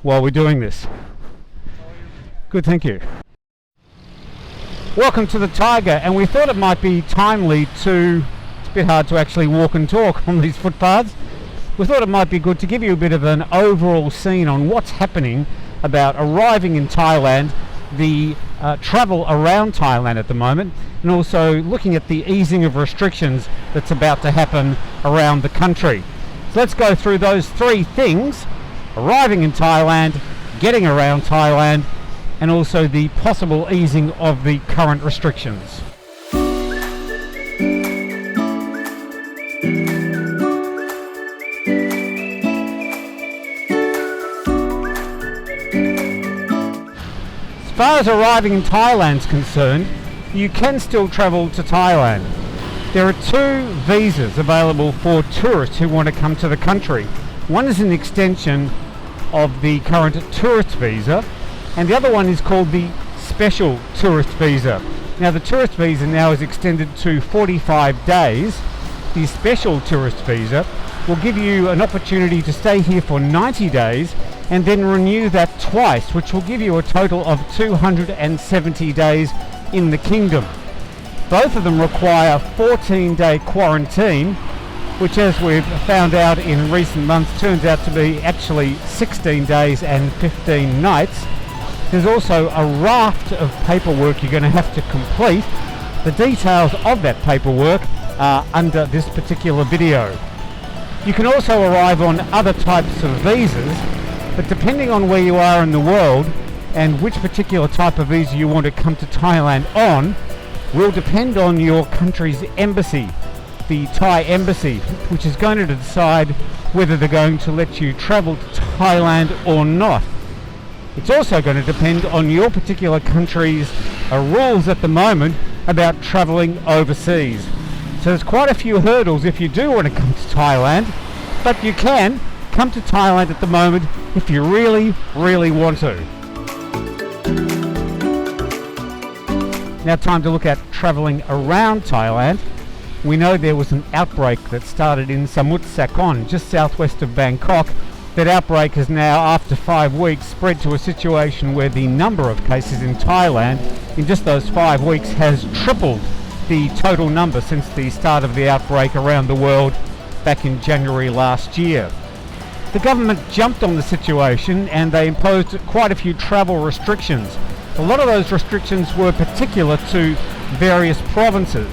while we're doing this. Good, thank you. Welcome to the Thaiger, and we thought it might be timely to, it's a bit hard to actually walk and talk on these footpaths. We thought it might be good to give you a bit of an overall scene on what's happening about arriving in Thailand, the travel around Thailand at the moment, and also looking at the easing of restrictions that's about to happen around the country. So let's go through those three things: arriving in Thailand, getting around Thailand, and also the possible easing of the current restrictions. As far as arriving in Thailand is concerned, you can still travel to Thailand. There are two visas available for tourists who want to come to the country. One is an extension of the current tourist visa, and the other one is called the special tourist visa. Now, the tourist visa now is extended to 45 days. The special tourist visa will give you an opportunity to stay here for 90 days and then renew that twice, which will give you a total of 270 days in the kingdom. Both of them require 14-day quarantine, which, as we've found out in recent months, turns out to be actually 16 days and 15 nights. There's also a raft of paperwork you're going to have to complete. The details of that paperwork are under this particular video. You can also arrive on other types of visas, but depending on where you are in the world and which particular type of visa you want to come to Thailand on will depend on your country's embassy, the Thai embassy, which is going to decide whether they're going to let you travel to Thailand or not. It's also going to depend on your particular country's rules at the moment about travelling overseas. So there's quite a few hurdles if you do want to come to Thailand, but you can come to Thailand at the moment if you really, really want to. Now, time to look at travelling around Thailand. We know there was an outbreak that started in Samut Sakhon, just southwest of Bangkok. That outbreak has now, after 5 weeks, spread to a situation where the number of cases in Thailand in just those 5 weeks has tripled the total number since the start of the outbreak around the world back in January last year. The government jumped on the situation and they imposed quite a few travel restrictions. A lot of those restrictions were particular to various provinces.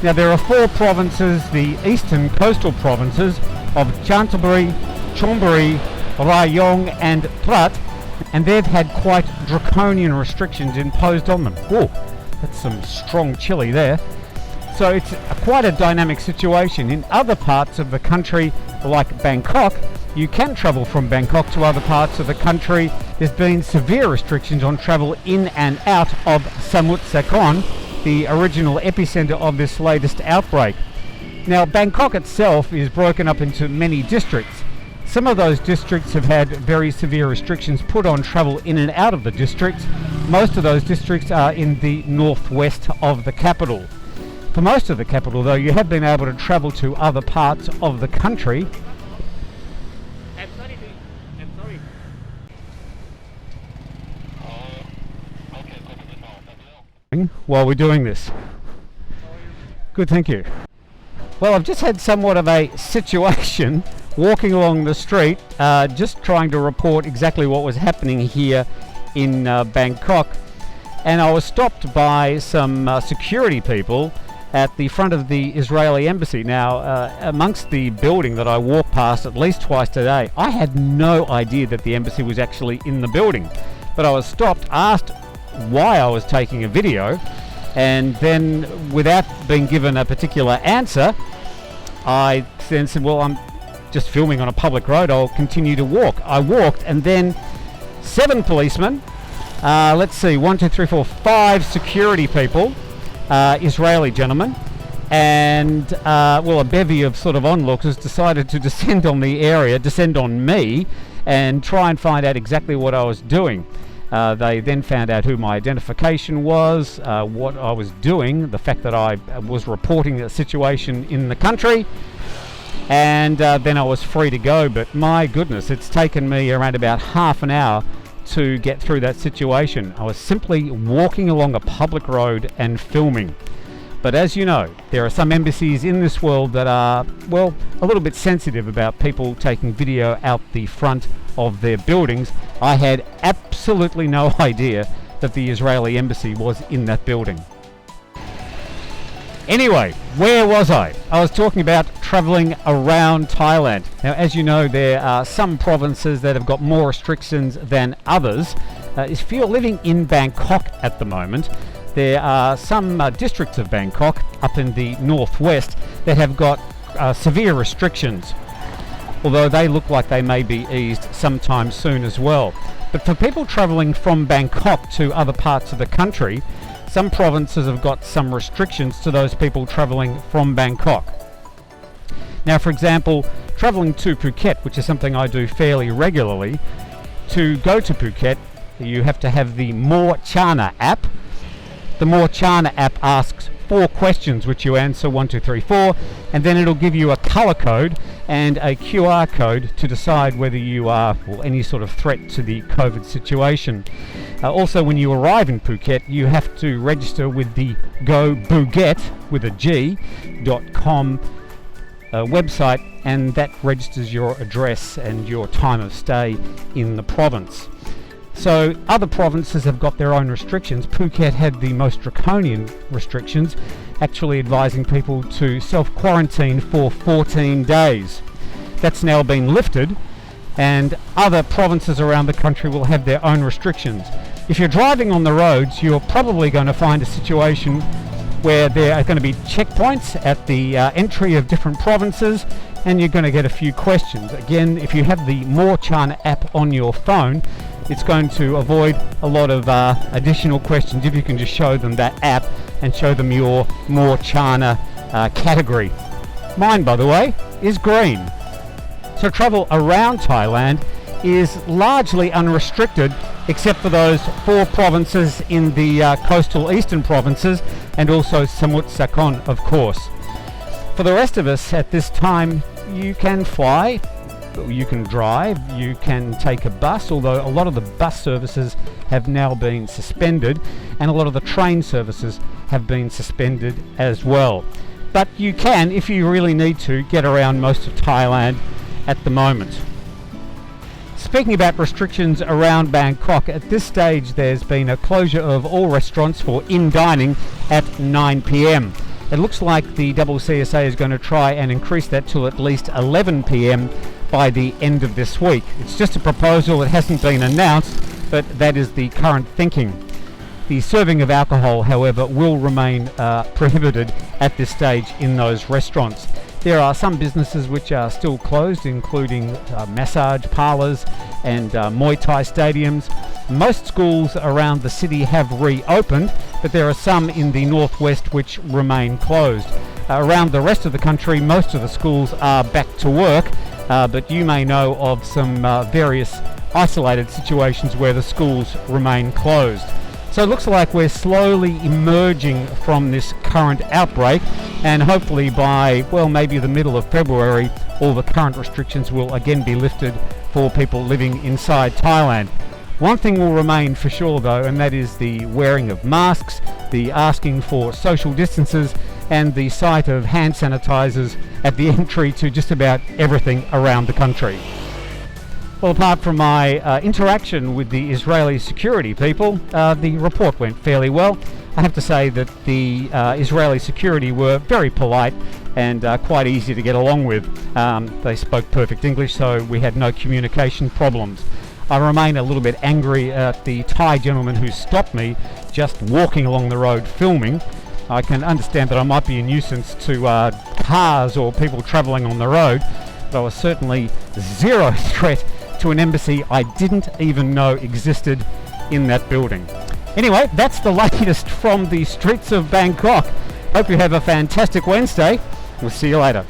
Now, there are 4 provinces, the eastern coastal provinces of Chanthaburi, Chonburi, Rayong and Trat, and they've had quite draconian restrictions imposed on them. Oh, that's some strong chili there. So it's quite a dynamic situation. In other parts of the country, like Bangkok, you can travel from Bangkok to other parts of the country. There's been severe restrictions on travel in and out of Samut Sakhon, the original epicenter of this latest outbreak. Now, Bangkok itself is broken up into many districts. Some of those districts have had very severe restrictions put on travel in and out of the districts. Most of those districts are in the northwest of the capital. For most of the capital, though, you have been able to travel to other parts of the country. I'm sorry. While we're doing this. Good, thank you. Well, I've just had somewhat of a situation walking along the street, just trying to report exactly what was happening here in Bangkok, and I was stopped by some security people at the front of the Israeli embassy. Now, amongst the building that I walked past at least twice today, I had no idea that the embassy was actually in the building, but I was stopped, asked why I was taking a video, and then without being given a particular answer, I then said, well, I'm just filming on a public road, I'll continue to walk. I walked, and then 7 policemen, let's see, 1, 2, 3, 4, 5 security people, Israeli gentlemen, and well, a bevy of sort of onlookers decided to descend on me, and try and find out exactly what I was doing. They then found out who my identification was, what I was doing, the fact that I was reporting a situation in the country, and then I was free to go. But my goodness, it's taken me around about half an hour to get through that situation. I was simply walking along a public road and filming. But as you know, there are some embassies in this world that are, well, a little bit sensitive about people taking video out the front of their buildings. I had absolutely no idea that the Israeli embassy was in that building. Anyway, where was I? I was talking about travelling around Thailand. Now, as you know, there are some provinces that have got more restrictions than others. If you're living in Bangkok at the moment, there are some districts of Bangkok up in the northwest that have got severe restrictions, although they look like they may be eased sometime soon as well. But for people travelling from Bangkok to other parts of the country, some provinces have got some restrictions to those people travelling from Bangkok. Now, for example, travelling to Phuket, which is something I do fairly regularly, to go to Phuket, you have to have the More Chana app. The More Chana app asks 4 questions which you answer 1, 2, 3, 4, and then it'll give you a colour code and a QR code to decide whether you are any sort of threat to the COVID situation. Also, when you arrive in Phuket, you have to register with the GoBuget with a G.com website, and that registers your address and your time of stay in the province. So other provinces have got their own restrictions. Phuket had the most draconian restrictions, actually advising people to self-quarantine for 14 days. That's now been lifted, and other provinces around the country will have their own restrictions. If you're driving on the roads, you're probably going to find a situation where there are going to be checkpoints at the entry of different provinces, and you're going to get a few questions. Again, if you have the More Chana app on your phone, it's going to avoid a lot of additional questions if you can just show them that app and show them your More Chana category. Mine, by the way, is green. So travel around Thailand is largely unrestricted, except for those 4 provinces in the coastal eastern provinces, and also Samut Sakhon, of course. For the rest of us at this time, you can fly, you can drive, you can take a bus, although a lot of the bus services have now been suspended, and a lot of the train services have been suspended as well. But you can, if you really need to, get around most of Thailand at the moment. Speaking about restrictions around Bangkok, at this stage there's been a closure of all restaurants for in-dining at 9 p.m. It looks like the CCSA is going to try and increase that to at least 11 p.m. by the end of this week. It's just a proposal, it hasn't been announced, but that is the current thinking. The serving of alcohol, however, will remain prohibited at this stage in those restaurants. There are some businesses which are still closed, including massage parlours and Muay Thai stadiums. Most schools around the city have reopened, but there are some in the northwest which remain closed. Around the rest of the country, most of the schools are back to work, but you may know of some various isolated situations where the schools remain closed. So it looks like we're slowly emerging from this current outbreak, and hopefully by, well, maybe the middle of February, all the current restrictions will again be lifted for people living inside Thailand. One thing will remain for sure though, and that is the wearing of masks, the asking for social distances, and the sight of hand sanitizers at the entry to just about everything around the country. Well, apart from my interaction with the Israeli security people, the report went fairly well. I have to say that the Israeli security were very polite and quite easy to get along with. They spoke perfect English, so we had no communication problems. I remain a little bit angry at the Thai gentleman who stopped me just walking along the road filming. I can understand that I might be a nuisance to cars or people travelling on the road, but I was certainly zero threat to an embassy I didn't even know existed in that building. Anyway, that's the latest from the streets of Bangkok. Hope you have a fantastic Wednesday. We'll see you later.